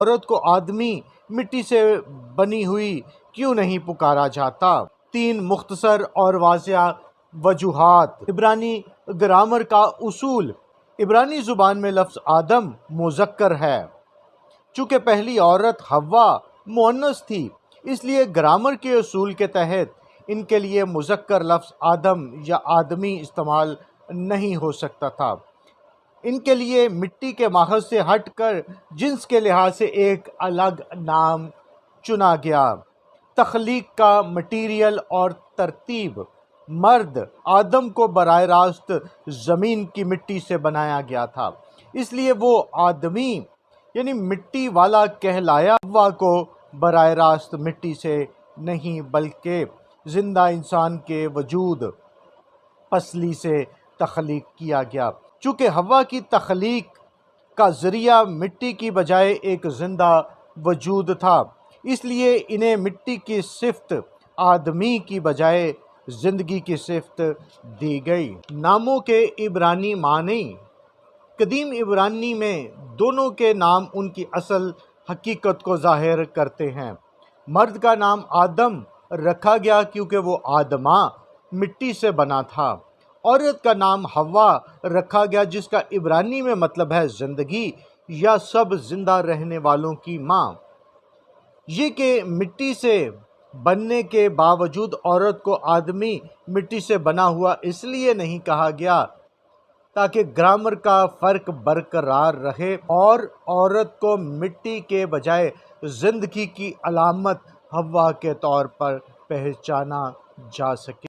عورت کو آدمی مٹی سے بنی ہوئی کیوں نہیں پکارا جاتا؟ 3 مختصر اور واضح وجوہات۔ عبرانی گرامر کا اصول۔ عبرانی زبان میں لفظ آدم مذکر ہے۔ چونکہ پہلی عورت حوا مؤنث تھی، اس لیے گرامر کے اصول کے تحت ان کے لیے مذکر لفظ آدم یا آدمی استعمال نہیں ہو سکتا تھا۔ ان کے لیے مٹی کے ماخذ سے ہٹ کر جنس کے لحاظ سے ایک الگ نام چنا گیا۔ تخلیق کا مٹیریل اور ترتیب۔ مرد آدم کو براہ راست زمین کی مٹی سے بنایا گیا تھا، اس لیے وہ آدمی یعنی مٹی والا کہلایا۔ حوا کو براہ راست مٹی سے نہیں بلکہ زندہ انسان کے وجود پسلی سے تخلیق کیا گیا۔ چونکہ حوا کی تخلیق کا ذریعہ مٹی کی بجائے ایک زندہ وجود تھا، اس لیے انہیں مٹی کی صفت آدمی کی بجائے زندگی کی صفت دی گئی۔ ناموں کے عبرانی معنی۔ قدیم عبرانی میں دونوں کے نام ان کی اصل حقیقت کو ظاہر کرتے ہیں۔ مرد کا نام آدم رکھا گیا کیونکہ وہ آدما مٹی سے بنا تھا۔ عورت کا نام حوا رکھا گیا جس کا عبرانی میں مطلب ہے زندگی یا سب زندہ رہنے والوں کی ماں۔ یہ کہ مٹی سے بننے کے باوجود عورت کو آدمی مٹی سے بنا ہوا اس لیے نہیں کہا گیا تاکہ گرامر کا فرق برقرار رہے اور عورت کو مٹی کے بجائے زندگی کی علامت حوا کے طور پر پہچانا جا سکے۔